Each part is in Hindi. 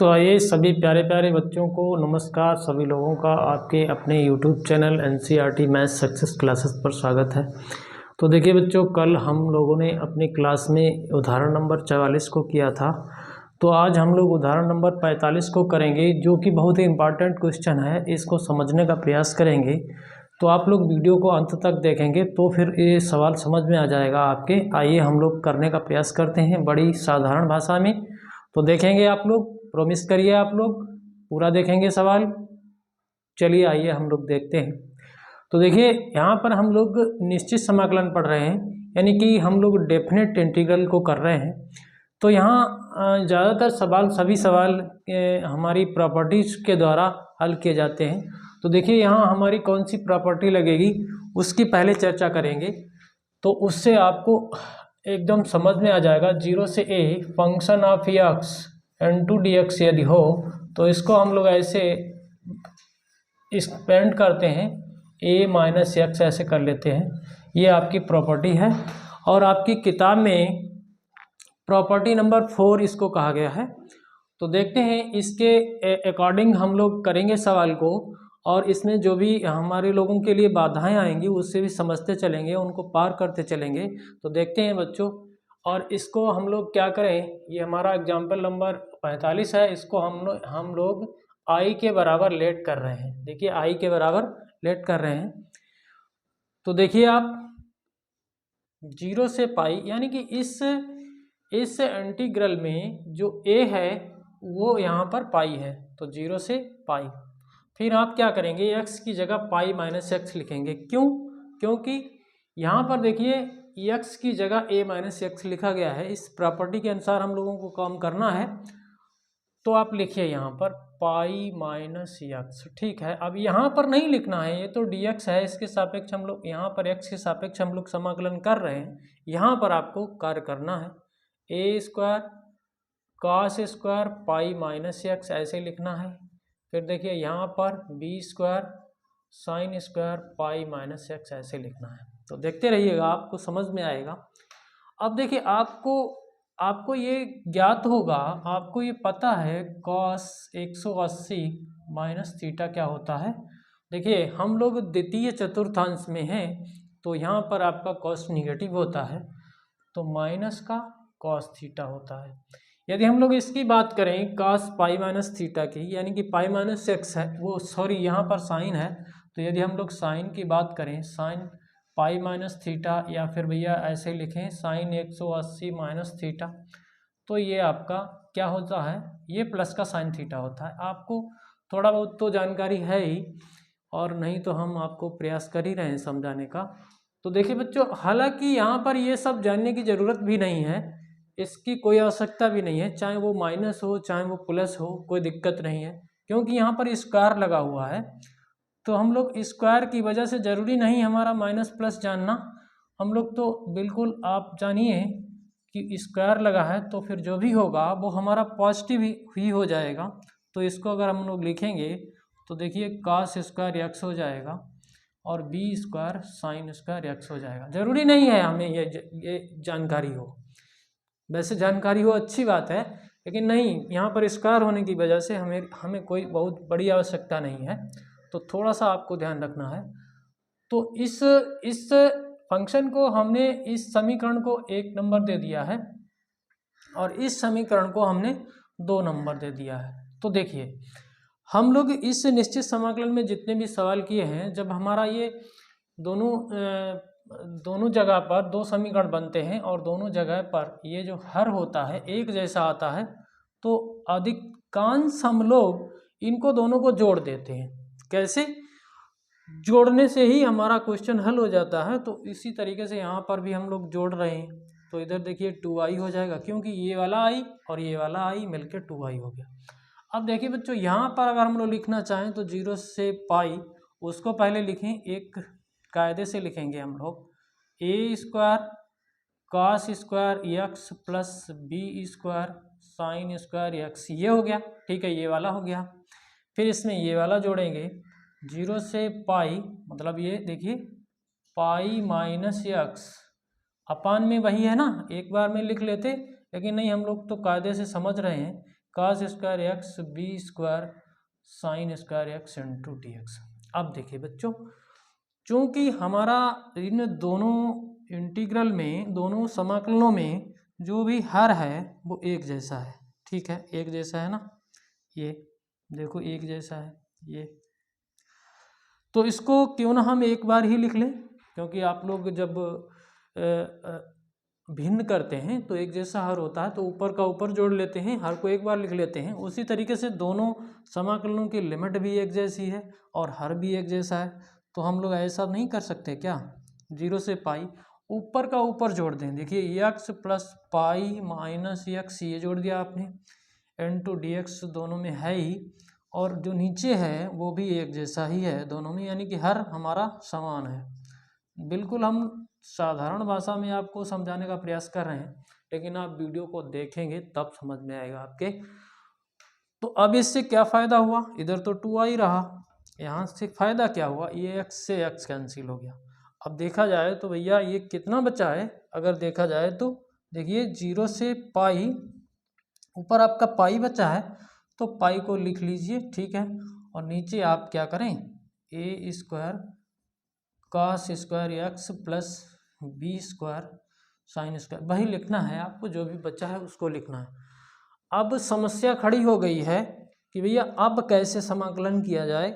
तो आइए सभी प्यारे प्यारे बच्चों को नमस्कार। सभी लोगों का आपके अपने YouTube channel NCERT maths success classes पर स्वागत है। तो देखिए बच्चों, कल हम लोगों ने अपनी क्लास में उदाहरण नंबर 44 को किया था। तो आज हम लोग उदाहरण नंबर 45 को करेंगे, जो कि बहुत ही इम्पॉर्टेंट क्वेश्चन है। इसको समझने का प्रयास करेंगे। तो आप लोग वीडियो को अंत तक देखेंगे तो फिर ये सवाल समझ में आ जाएगा आपके। आइए हम लोग करने का प्रयास करते हैं बड़ी साधारण भाषा में। तो देखेंगे आप लोग, प्रॉमिस करिए आप लोग पूरा देखेंगे सवाल। चलिए आइए हम लोग देखते हैं। तो देखिए यहाँ पर हम लोग निश्चित समाकलन पढ़ रहे हैं, यानी कि हम लोग डेफिनेट इंटीग्रल को कर रहे हैं। तो यहाँ ज़्यादातर सभी सवाल हमारी प्रॉपर्टीज के द्वारा हल किए जाते हैं। तो देखिए यहाँ हमारी कौन सी प्रॉपर्टी लगेगी उसकी पहले चर्चा करेंगे, तो उससे आपको एकदम समझ में आ जाएगा। 0 से a function of x n2 dx यदि हो तो इसको हम लोग ऐसे एक्सपेंड करते हैं, a माइनस एक्स ऐसे कर लेते हैं। ये आपकी प्रॉपर्टी है और आपकी किताब में प्रॉपर्टी नंबर 4 इसको कहा गया है। तो देखते हैं इसके अकॉर्डिंग हम लोग करेंगे सवाल को, और इसमें जो भी हमारे लोगों के लिए बाधाएं आएंगी उससे भी समझते चलेंगे, उनको पार करते चलेंगे। तो देखते हैं बच्चों, और इसको हम लोग क्या करें, ये हमारा एग्जाम्पल नंबर 45 है। इसको हम लोग आई के बराबर लेट कर रहे हैं। देखिए आई के बराबर लेट कर रहे हैं। तो देखिए आप 0 से पाई, यानी कि इस इंटीग्रल में जो a है वो यहाँ पर पाई है, तो 0 से पाई। फिर आप क्या करेंगे, x की जगह पाई माइनस एक्स लिखेंगे। क्यों? क्योंकि यहाँ पर देखिए x की जगह a माइनस एक्स लिखा गया है। इस प्रॉपर्टी के अनुसार हम लोगों को काम करना है। तो आप लिखिए यहाँ पर पाई माइनस एक्स, ठीक है। अब यहाँ पर नहीं लिखना है, ये तो dx है, इसके सापेक्ष हम लोग यहाँ पर x के सापेक्ष हम लोग समाकलन कर रहे हैं। यहाँ पर आपको कार्य करना है, a square cos square pi minus x ऐसे लिखना है। फिर देखिए यहाँ पर b square sine square pi minus x ऐसे लिखना है। तो देखते रहिएगा, आपको समझ में आएगा। अब देखिए आपको ये ज्ञात होगा, आपको ये पता है कॉस 180 माइनस थीटा क्या होता है। देखिए हम लोग द्वितीय चतुर्थांश में हैं, तो यहाँ पर आपका कॉस निगेटिव होता है, तो माइनस का कॉस थीटा होता है। यदि हम लोग इसकी बात करें कॉस पाई माइनस थीटा की, यानी कि पाई माइनस एक्स है, वो सॉरी यहाँ पर साइन है, तो यदि हम लोग साइन की बात करें, साइन पाई माइनस थीटा, या फिर भैया ऐसे लिखें साइन 180 माइनस थीटा, तो ये आपका क्या होता है, ये प्लस का साइन थीटा होता है। आपको थोड़ा बहुत तो जानकारी है ही, और नहीं तो हम आपको प्रयास कर ही रहे हैं समझाने का। तो देखिए बच्चों, हालांकि यहाँ पर ये सब जानने की ज़रूरत भी नहीं है, इसकी कोई आवश्यकता भी नहीं है। चाहे वो माइनस हो चाहे वो प्लस हो, कोई दिक्कत नहीं है, क्योंकि यहाँ पर स्क्वायर लगा हुआ है। तो हम लोग स्क्वायर की वजह से ज़रूरी नहीं हमारा माइनस प्लस जानना। हम लोग तो बिल्कुल आप जानिए कि स्क्वायर लगा है, तो फिर जो भी होगा वो हमारा पॉजिटिव ही हो जाएगा। तो इसको अगर हम लोग लिखेंगे तो देखिए कॉस स्क्वायर एक्स हो जाएगा और b square sine square x हो जाएगा। ज़रूरी नहीं है हमें ये जानकारी हो, वैसे जानकारी हो अच्छी बात है, लेकिन नहीं, यहाँ पर स्क्वायर होने की वजह से हमें कोई बहुत बड़ी आवश्यकता नहीं है। तो थोड़ा सा आपको ध्यान रखना है। तो इस फंक्शन को हमने, इस समीकरण को 1 नंबर दे दिया है और इस समीकरण को हमने 2 नंबर दे दिया है। तो देखिए हम लोग इस निश्चित समाकलन में जितने भी सवाल किए हैं, जब हमारा ये दोनों जगह पर 2 समीकरण बनते हैं और दोनों जगह पर ये जो हर होता है एक जैसा आता है, तो अधिकांश हम लोग इनको दोनों को जोड़ देते हैं। कैसे? जोड़ने से ही हमारा क्वेश्चन हल हो जाता है। तो इसी तरीके से यहाँ पर भी हम लोग जोड़ रहे हैं। तो इधर देखिए 2i हो जाएगा, क्योंकि ये वाला i और ये वाला i मिलकर 2i हो गया। अब देखिए बच्चों, यहाँ पर अगर हम लोग लिखना चाहें तो 0 से पाई, उसको पहले लिखें, एक कायदे से लिखेंगे हम लोग, a square cos square x plus B square sine square x, ये हो गया, ठीक है, ये वाला हो गया। फिर इसमें ये वाला जोड़ेंगे, 0 से पाई, मतलब ये देखिए पाई माइनस एक्स, अपान में वही है ना, एक बार में लिख लेते, लेकिन नहीं, हम लोग तो कायदे से समझ रहे हैं cos square x b square sine square x into d x. अब देखिए बच्चों, चूंकि हमारा इन दोनों इंटीग्रल में, दोनों समाकलनों में जो भी हर है वो एक जैसा है, ठीक है, एक जैसा है ना, ये देखो एक जैसा है ये। तो इसको क्यों ना हम एक बार ही लिख लें, क्योंकि आप लोग जब भिन्न करते हैं तो एक जैसा हर होता है तो ऊपर का ऊपर जोड़ लेते हैं, हर को एक बार लिख लेते हैं। उसी तरीके से दोनों समाकलनों की लिमिट भी एक जैसी है और हर भी एक जैसा है, तो हम लोग ऐसा नहीं कर सकते क्या, 0 से पाई ऊपर का ऊपर जोड़ दें। देखिए x plus pi minus x ये जोड़ दिया आपने, इंटू डी एक्स दोनों में है ही, और जो नीचे है वो भी एक जैसा ही है दोनों में, यानी कि हर हमारा समान है। बिल्कुल हम साधारण भाषा में आपको समझाने का प्रयास कर रहे हैं, लेकिन आप वीडियो को देखेंगे तब समझ में आएगा आपके। तो अब इससे क्या फ़ायदा हुआ, इधर तो 2i रहा, यहाँ से फ़ायदा क्या हुआ, ये x से x कैंसिल हो गया। अब देखा जाए तो भैया ये कितना बचा है, अगर देखा जाए तो देखिए 0 से पाई, ऊपर आपका पाई बचा है तो पाई को लिख लीजिए, ठीक है, और नीचे आप क्या करें, A square cos square x plus B square sine square, वही लिखना है आपको, जो भी बचा है उसको लिखना है। अब समस्या खड़ी हो गई है कि भैया अब कैसे समाकलन किया जाए।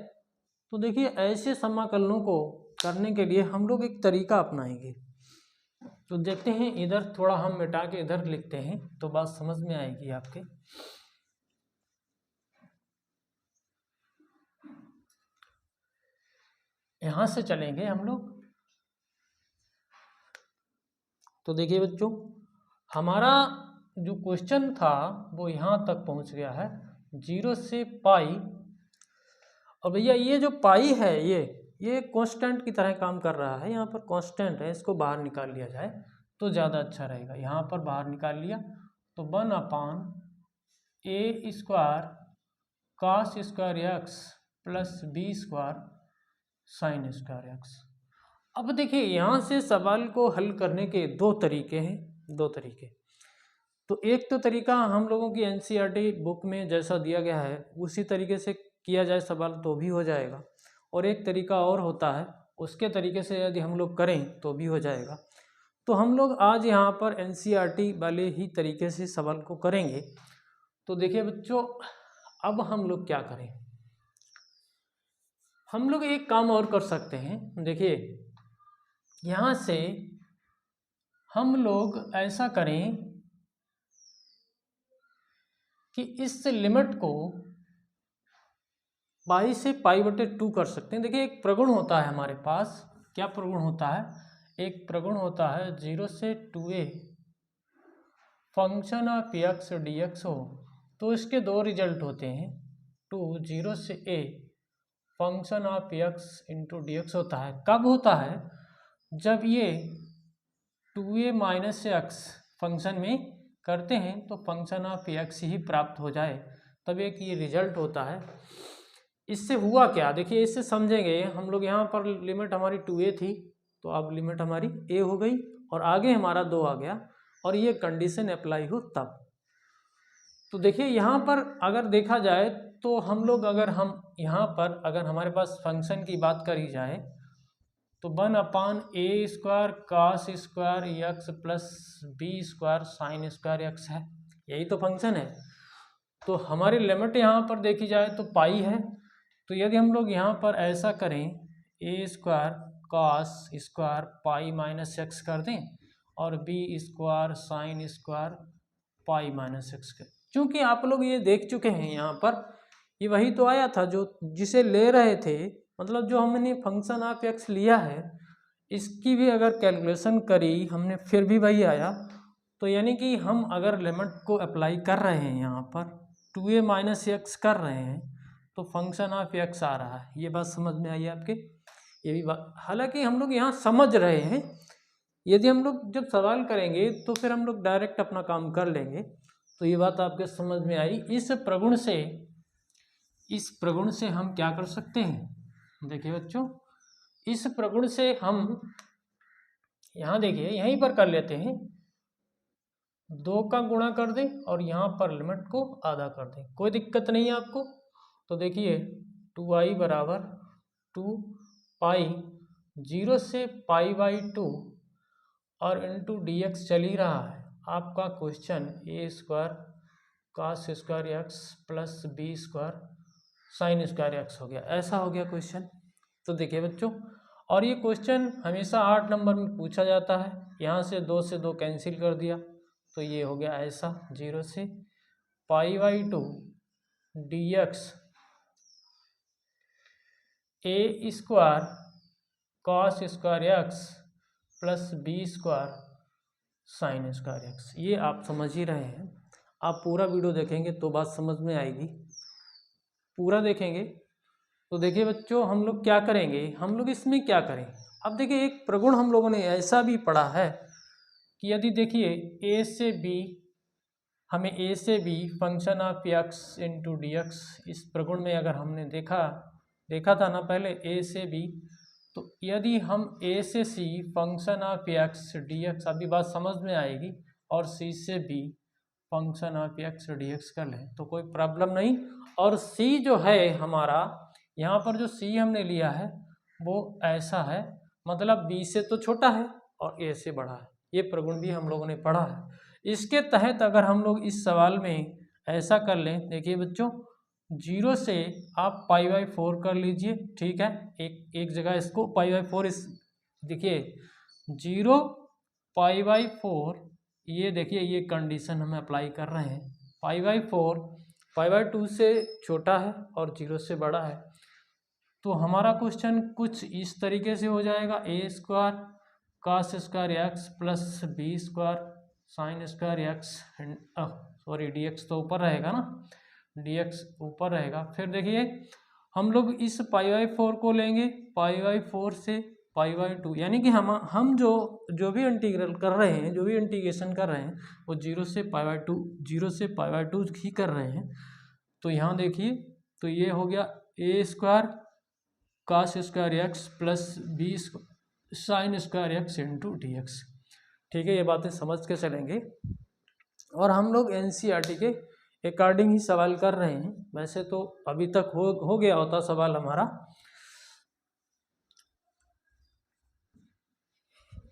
तो देखिए ऐसे समाकलनों को करने के लिए हम लोग एक तरीका अपनाएंगे। तो देखते हैं, इधर थोड़ा हम मिटा के इधर लिखते हैं तो बात समझ में आएगी आपके। यहाँ से चलेंगे हम लोग। तो देखिए बच्चों, हमारा जो क्वेश्चन था वो यहाँ तक पहुँच गया है 0 से पाई, और भैया ये जो पाई है ये कांस्टेंट की तरह काम कर रहा है, यहाँ पर कांस्टेंट है, इसको बाहर निकाल लिया जाए तो ज़्यादा अच्छा रहेगा। यहाँ पर बाहर निकाल लिया तो 1/a square cos square x plus B square sine square x. अब देखिए यहाँ से सवाल को हल करने के दो तरीके हैं, दो तरीके। तो एक तो तरीका हम लोगों की एनसीईआरटी बुक में जैसा दिया गया है उसी तरीके से किया जाए सवाल तो भी हो जाएगा, और एक तरीका और होता है उसके तरीके से यदि हम लोग करें तो भी हो जाएगा। तो हम लोग आज यहाँ पर एनसीईआरटी वाले ही तरीके से सवाल को करेंगे। तो देखिए बच्चों, अब हम लोग क्या करें, हम लोग एक काम और कर सकते हैं। देखिए यहाँ से हम लोग ऐसा करें कि इस लिमिट को पाई से पाई बटे 2 कर सकते हैं। देखिए एक प्रगुण होता है हमारे पास, क्या प्रगुण होता है, एक प्रगुण होता है 0 से 2a function of x D x हो तो इसके दो रिजल्ट होते हैं, 0 से a function of x into d x होता है। कब होता है, जब ये 2a माइनस एक्स फंक्शन में करते हैं तो फंक्शन ऑफ एक्स ही प्राप्त हो जाए, तब एक ये रिजल्ट होता है। इससे हुआ क्या, देखिए इससे समझेंगे हम लोग। यहाँ पर लिमिट हमारी 2a थी तो अब लिमिट हमारी a हो गई और आगे हमारा 2 आ गया, और ये कंडीशन अप्लाई हो तब। तो देखिए यहाँ पर अगर देखा जाए तो हम लोग, अगर हम यहाँ पर अगर हमारे पास फंक्शन की बात करी जाए तो 1/a square cos square x plus B square sine square x है, यही तो फंक्शन है। तो हमारी लिमिट यहाँ पर देखी जाए तो पाई है, तो यदि हम लोग यहाँ पर ऐसा करें a square cos square pi minus x कर दें और b square sine square pi minus x कर, क्योंकि आप लोग ये देख चुके हैं यहाँ पर ये वही तो आया था जो जिसे ले रहे थे, मतलब जो हमने फंक्शन ऑफ एक्स लिया है इसकी भी अगर कैलकुलेशन करी हमने फिर भी वही आया। तो यानी कि हम अगर लिमिट को अप्लाई कर रहे हैं यहाँ पर 2a माइनस एक्स कर रहे हैं तो फंक्शन ऑफ एक्स आ रहा है। ये बात समझ में आई आपके, ये भी बात, हालांकि हम लोग यहाँ समझ रहे हैं, यदि हम लोग जब सवाल करेंगे तो फिर हम लोग डायरेक्ट अपना काम कर लेंगे। तो ये बात आपके समझ में आई। इस प्रगुण से हम क्या कर सकते हैं, देखिए बच्चों, इस प्रगुण से हम यहाँ देखिए यहीं पर कर लेते हैं 2 का गुणा कर दें और यहाँ पर लिमिट को आधा कर दें, कोई दिक्कत नहीं है आपको। तो देखिए 2i बराबर 2 पाई 0 से π/2 और इंटू dx चल ही रहा है। आपका question a² cos² x plus b² sin² x हो गया, ऐसा हो गया क्वेश्चन। तो देखिए बच्चों, और ये क्वेश्चन हमेशा 8 नंबर में पूछा जाता है। यहाँ से 2 कैंसिल कर दिया तो ये हो गया ऐसा, 0 से π/2 dx a² cos² x plus b² sin² x। ये आप समझ ही रहे हैं। आप पूरा वीडियो देखेंगे तो बात समझ में आएगी, पूरा देखेंगे तो देखिए बच्चों, हम लोग क्या करेंगे, हम लोग इसमें क्या करें। अब देखिए एक प्रगुण हम लोगों ने ऐसा भी पढ़ा है कि यदि देखिए a से b, हमें a से b function of x into d x, इस प्रगुण में अगर हमने देखा था ना पहले a से b, तो यदि हम a से c function of x dx, अभी बात समझ में आएगी, और c से b function of x dx कर लें तो कोई प्रॉब्लम नहीं। और c जो है हमारा, यहाँ पर जो c हमने लिया है वो ऐसा है, मतलब b से तो छोटा है और a से बड़ा है। ये प्रगुण भी हम लोगों ने पढ़ा है। इसके तहत अगर हम लोग इस सवाल में ऐसा कर लें, देखिए बच्चों 0 से आप π/4 कर लीजिए, ठीक है। एक जगह इसको π/4, इस देखिए 0 π/4, ये देखिए ये कंडीशन हम अप्लाई कर रहे हैं। π/4 π/2 से छोटा है और 0 से बड़ा है, तो हमारा क्वेश्चन कुछ इस तरीके से हो जाएगा, a² cos² x plus b² sin² x, sorry dx तो ऊपर रहेगा ना, dx ऊपर रहेगा। फिर देखिए हम लोग इस π/4 को लेंगे, π/4 से π/2, यानी कि हम जो भी इंटीग्रल कर रहे हैं, जो भी इंटीग्रेशन कर रहे हैं वो 0 से π/2 ही कर रहे हैं। तो यहाँ देखिए, तो ये हो गया a² cos² x plus b sin² x into d x, ठीक है। ये बातें समझ के चलेंगे, और हम लोग NCERT के अकॉर्डिंग ही सवाल कर रहे हैं। वैसे तो अभी तक हो गया होता सवाल हमारा।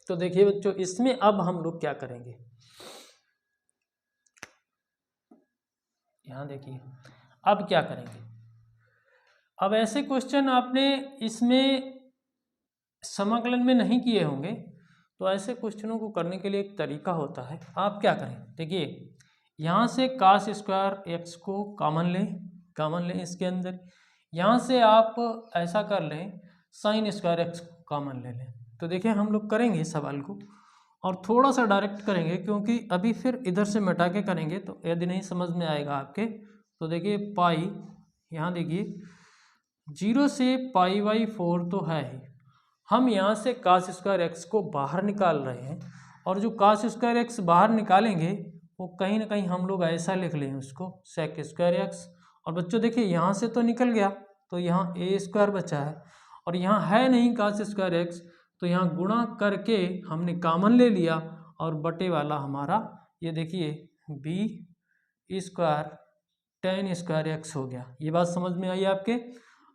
तो देखिए बच्चों, इसमें अब हम लोग क्या करेंगे, यहाँ देखिए अब क्या करेंगे। अब ऐसे क्वेश्चन आपने इसमें समाकलन में नहीं किए होंगे, तो ऐसे क्वेश्चनों को करने के लिए एक तरीका होता है। आप क्या करें, देखिए यहाँ से cos² x को कॉमन लें इसके अंदर, यहाँ से आप ऐसा कर लें sin² x को कॉमन ले लें। तो देखिए हम लोग करेंगे सवाल को और थोड़ा सा डायरेक्ट करेंगे, क्योंकि अभी फिर इधर से मिटा के करेंगे तो यदि नहीं समझ में आएगा आपके। तो देखिए पाई, यहाँ देखिए 0 से π/4 तो है ही, हम यहाँ से cos² x को बाहर निकाल रहे हैं, और जो cos² x बाहर निकालेंगे वो कहीं ना कहीं हम लोग ऐसा लिख लें उसको sec² x। और बच्चों देखिए यहाँ से तो निकल गया, तो यहाँ a² बचा है, और यहाँ है नहीं cos² x, तो यहाँ गुणा करके हमने कॉमन ले लिया, और बटे वाला हमारा ये देखिए b² tan² x हो गया। ये बात समझ में आई आपके।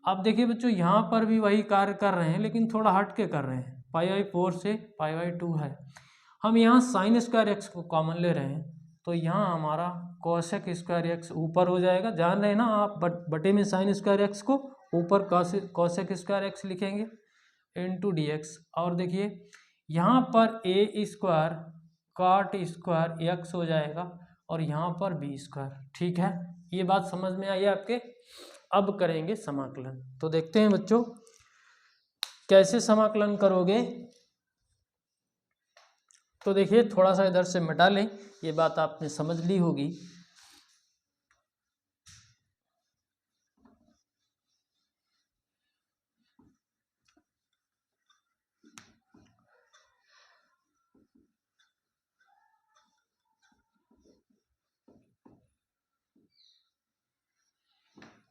अब देखिए बच्चों, यहाँ पर भी वही कार्य कर रहे हैं, लेकिन थोड़ा हट के कर रहे हैं। π/4 से π/2 है, हम यहाँ sin² x को कॉमन ले रहे हैं, तो यहाँ हमारा cosec² x ऊपर हो जाएगा। जान रहे हैं ना आप, बटे में sin² x को ऊपर cosec² x लिखेंगे इंटू डी एक्स। और देखिए यहाँ पर a² cot² x हो जाएगा, और यहाँ पर b², ठीक है। ये बात समझ में आई आपके। अब करेंगे समाकलन, तो देखते हैं बच्चों कैसे समाकलन करोगे। तो देखिए थोड़ा सा इधर से मिटा लें, ये बात आपने समझ ली होगी।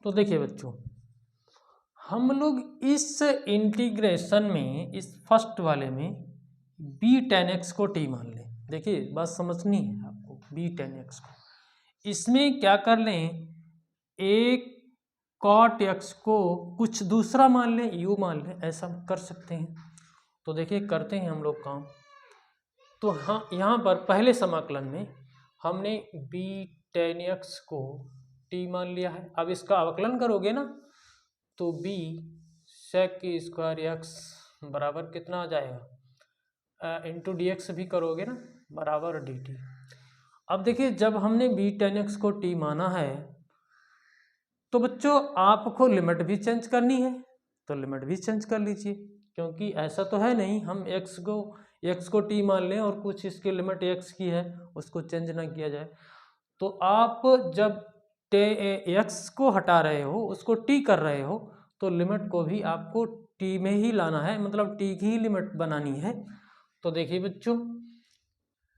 तो देखिए बच्चों, हम लोग इस इंटीग्रेशन में, इस फर्स्ट वाले में b tan x को t मान लें। देखिए बात समझनी है आपको, B10x को। इसमें क्या कर लें, एक cot x को कुछ दूसरा मान लें, u मान लें, ऐसा कर सकते हैं। तो देखिए करते हैं हम लोग काम। तो हाँ, यहाँ पर पहले समाकलन में हमने B10x को t मान लिया है। अब इसका अवकलन करोगे ना तो b sec की स्क्वायर x बराबर कितना आ जाएगा, इंटू डी एक्स भी करोगे ना, बराबर dt। अब देखिए जब हमने B10x को t माना है तो बच्चों आपको लिमिट भी चेंज करनी है, तो लिमिट भी चेंज कर लीजिए, क्योंकि ऐसा तो है नहीं हम x को t मान लें और कुछ इसकी लिमिट x की है उसको चेंज ना किया जाए। तो आप जब x को हटा रहे हो, उसको t कर रहे हो, तो लिमिट को भी आपको t में ही लाना है, मतलब t की ही लिमिट बनानी है। तो देखिए बच्चों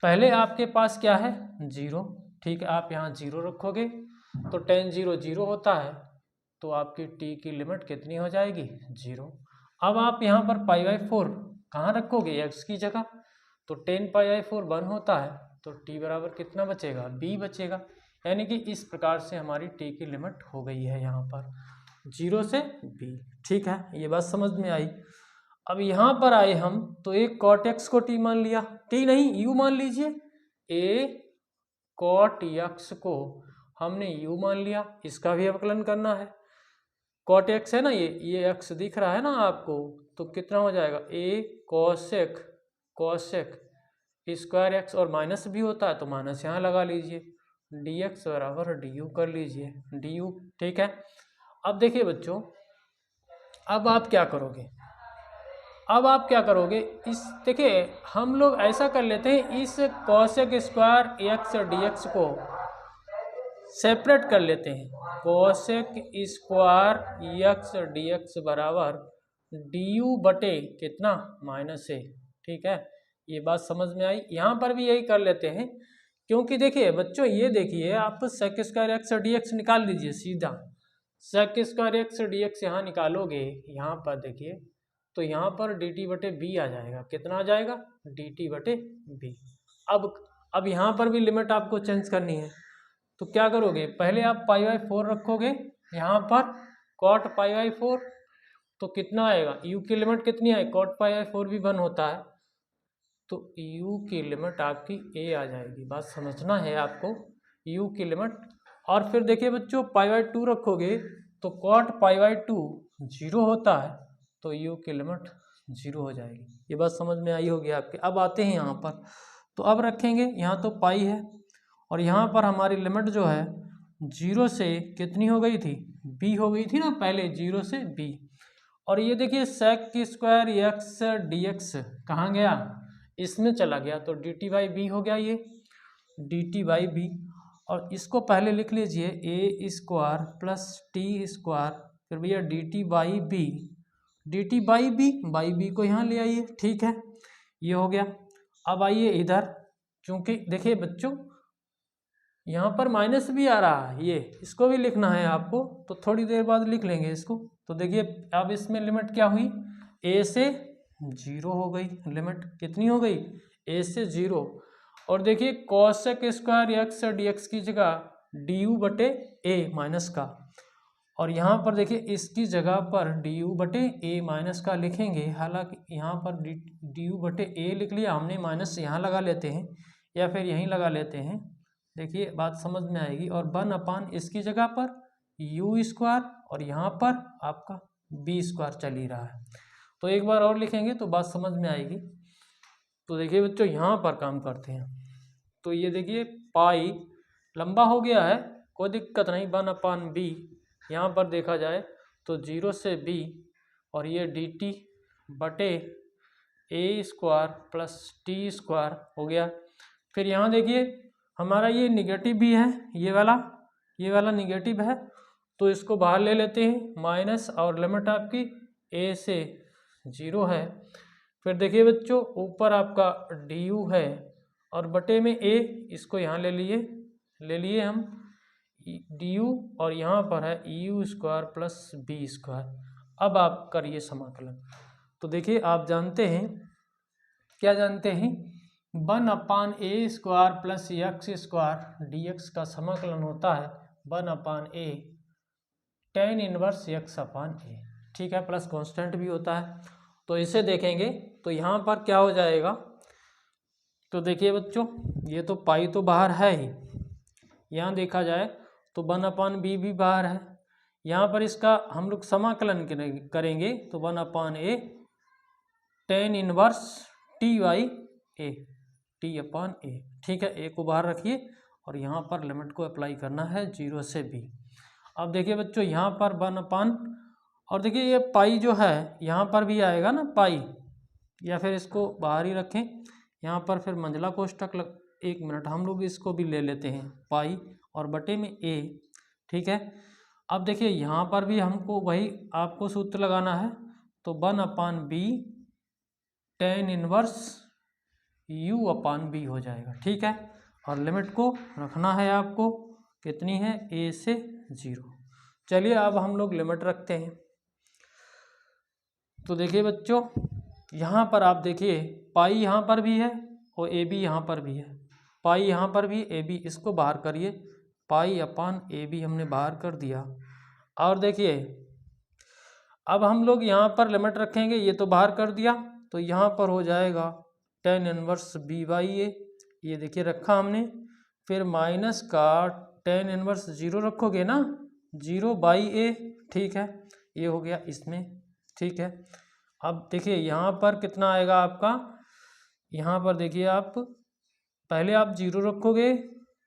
पहले आपके पास क्या है, 0, ठीक है, आप यहाँ 0 रखोगे तो tan 0 0 होता है, तो आपकी t की लिमिट कितनी हो जाएगी, 0। अब आप यहाँ पर π/4 कहाँ रखोगे, x की जगह, तो tan π/4 1 होता है, तो t बराबर कितना बचेगा, b बचेगा। यानी कि इस प्रकार से हमारी t की लिमिट हो गई है यहाँ पर 0 से b। ठीक है, ये बात समझ में आई। अब यहाँ पर आए हम तो एक cot x को t मान लिया, t नहीं u मान लीजिए, a cot x को हमने u मान लिया, इसका भी अवकलन करना है। cot x है ना, ये x दिख रहा है ना आपको, तो कितना हो जाएगा, a cosec स्क्वायर x, और माइनस भी होता है तो माइनस यहाँ लगा लीजिए, dx बराबर du कर लीजिए, du। ठीक है, अब देखिए बच्चों अब आप क्या करोगे, इस देखिए हम लोग ऐसा कर लेते हैं, इस cosec स्क्वायर x dx को सेपरेट कर लेते हैं, cosec स्क्वायर x dx बराबर du बटे कितना, -a। ठीक है, ये बात समझ में आई। यहाँ पर भी यही कर लेते हैं, क्योंकि देखिए बच्चों ये देखिए आप sec स्क्वायर x dx निकाल लीजिए सीधा, sec स्क्वायर x dx यहाँ निकालोगे, यहाँ पर देखिए तो यहाँ पर dt बटे b आ जाएगा, कितना आ जाएगा, dt बटे b। अब यहाँ पर भी लिमिट आपको चेंज करनी है, तो क्या करोगे, पहले आप π/4 रखोगे यहाँ पर cot π/4, तो कितना आएगा, u की लिमिट कितनी है, cot π/4 भी 1 होता है, तो u की लिमिट आपकी a आ जाएगी। बात समझना है आपको, u की लिमिट। और फिर देखिए बच्चों π/2 रखोगे तो cot π/2 0 होता है, तो u की लिमिट 0 हो जाएगी। ये बात समझ में आई होगी आपके। अब आते हैं यहाँ पर, तो अब रखेंगे यहाँ तो पाई है, और यहाँ पर हमारी लिमिट जो है 0 से कितनी हो गई थी, b हो गई थी ना पहले, 0 से b। और ये देखिए sec की स्क्वायर x dx कहाँ गया, इसमें चला गया, तो dt बाई बी हो गया, ये dt बाई बी। और इसको पहले लिख लीजिए a square plus T square, फिर भैया dt बाई बी को यहाँ ले आइए। ठीक है, ये हो गया। अब आइए इधर, क्योंकि देखिए बच्चों यहाँ पर माइनस भी आ रहा है, ये इसको भी लिखना है आपको, तो थोड़ी देर बाद लिख लेंगे इसको। तो देखिए अब इसमें लिमिट क्या हुई, a से 0 हो गई, लिमिट कितनी हो गई, a से 0। और देखिए cosec स्क्वायर x dx की जगह du बटे a माइनस का, और यहाँ पर देखिए इसकी जगह पर du बटे a माइनस का लिखेंगे, हालांकि यहाँ पर du बटे a लिख लिया हमने, माइनस यहाँ लगा लेते हैं या फिर यहीं लगा लेते हैं, देखिए बात समझ में आएगी। और 1/, इसकी जगह पर u स्क्वायर, और यहाँ पर आपका b स्क्वायर चल ही रहा है, तो एक बार और लिखेंगे तो बात समझ में आएगी। तो देखिए बच्चों यहाँ पर काम करते हैं, तो ये देखिए पाई लंबा हो गया है, कोई दिक्कत नहीं, 1/b यहाँ पर देखा जाए तो 0 से b, और ये dt बटे a square plus T square हो गया। फिर यहाँ देखिए हमारा ये निगेटिव भी है, ये वाला निगेटिव है, तो इसको बाहर ले लेते हैं माइनस, और लिमिट आपकी a से 0 है। फिर देखिए बच्चों ऊपर आपका du है, और बटे में a, इसको यहाँ ले लिए हम du, और यहाँ पर है u square plus b square. अब आप करिए समाकलन। तो देखिए आप जानते हैं, क्या जानते हैं 1/a² प्लस x² dx का समाकलन होता है 1/a tan इनवर्स x/a। ठीक है, प्लस कांस्टेंट भी होता है। तो इसे देखेंगे तो यहाँ पर क्या हो जाएगा, तो देखिए बच्चों, ये तो पाई तो बाहर है ही, यहाँ देखा जाए तो 1/b भी बाहर है। यहाँ पर इसका हम लोग समाकलन करेंगे तो 1/a tan inverse t/a t/a। ठीक है, a को बाहर रखिए और यहाँ पर लिमिट को अप्लाई करना है 0 से b। अब देखिए बच्चों, यहाँ पर 1/, और देखिए ये पाई जो है यहाँ पर भी आएगा ना पाई, या फिर इसको बाहर ही रखें, यहाँ पर फिर मंझला कोष्ठक एक मिनट हम लोग इसको भी ले लेते हैं, पाई और बटे में a। ठीक है, अब देखिए यहाँ पर भी हमको वही आपको सूत्र लगाना है, तो 1/b tan इनवर्स u/b हो जाएगा। ठीक है, और लिमिट को रखना है आपको, कितनी है, a से 0। चलिए अब हम लोग लिमिट रखते हैं। तो देखिए बच्चों, यहाँ पर आप देखिए पाई यहाँ पर भी है और ए बी यहाँ पर भी है, पाई यहाँ पर भी, ए बी इसको बाहर करिए, पाई/a/b हमने बाहर कर दिया। और देखिए अब हम लोग यहाँ पर लिमिट रखेंगे, ये तो बाहर कर दिया, तो यहाँ पर हो जाएगा tan इनवर्स b/a, ये देखिए रखा हमने, फिर माइनस का tan इनवर्स 0 रखोगे ना, 0/a। ठीक है, ये हो गया इसमें। ठीक है, अब देखिए यहाँ पर कितना आएगा आपका, यहाँ पर देखिए आप पहले आप 0 रखोगे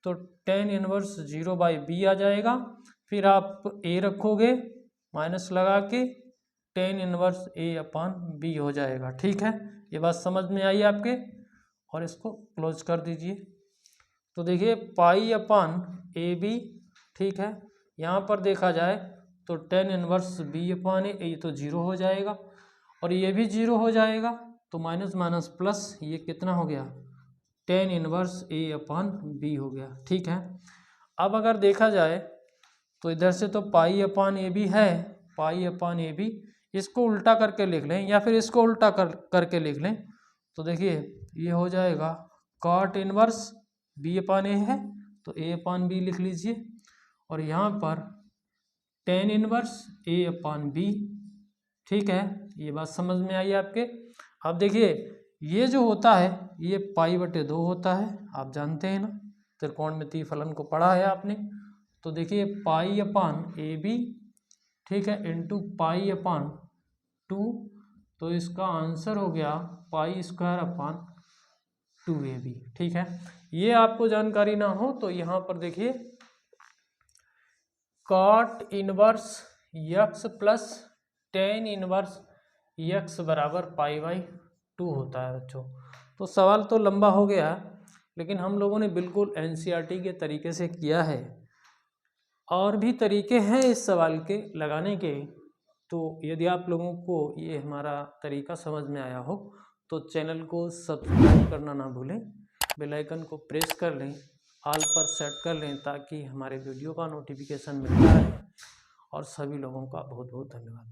तो tan इनवर्स 0/b आ जाएगा, फिर आप a रखोगे माइनस लगा के, tan इनवर्स a/b हो जाएगा। ठीक है, ये बात समझ में आई आपके, और इसको क्लोज कर दीजिए। तो देखिए पाई/ab। ठीक है, यहाँ पर देखा जाए तो tan इनवर्स b/a, ये तो 0 हो जाएगा और ये भी 0 हो जाएगा, तो माइनस माइनस प्लस, ये कितना हो गया, tan इनवर्स a/b हो गया। ठीक है, अब अगर देखा जाए तो इधर से तो पाई/ab है, पाई/ab, इसको उल्टा करके लिख लें या फिर इसको उल्टा करके लिख लें, तो देखिए ये हो जाएगा cot इनवर्स b/a है तो a/b लिख लीजिए, और यहाँ पर tan इनवर्स a/b। ठीक है, ये बात समझ में आई आपके। अब देखिए ये जो होता है ये पाई/2 होता है, आप जानते हैं ना, त्रिकोणमितीय फलन को पढ़ा है आपने। तो देखिए पाई/ab, ठीक है, इंटू पाई/2, तो इसका आंसर हो गया पाई²/2ab। ठीक है, ये आपको जानकारी ना हो तो यहाँ पर देखिए cot inverse x plus tan inverse x बराबर पाई/2 होता है बच्चों। तो सवाल तो लंबा हो गया, लेकिन हम लोगों ने बिल्कुल एनसीईआरटी के तरीके से किया है, और भी तरीके हैं इस सवाल के लगाने के। तो यदि आप लोगों को ये हमारा तरीका समझ में आया हो तो चैनल को सब्सक्राइब करना ना भूलें, बेल आइकन को प्रेस कर लें, ऑल पर सेट कर लें, ताकि हमारे वीडियो का नोटिफिकेशन मिलता रहे। और सभी लोगों का बहुत बहुत धन्यवाद।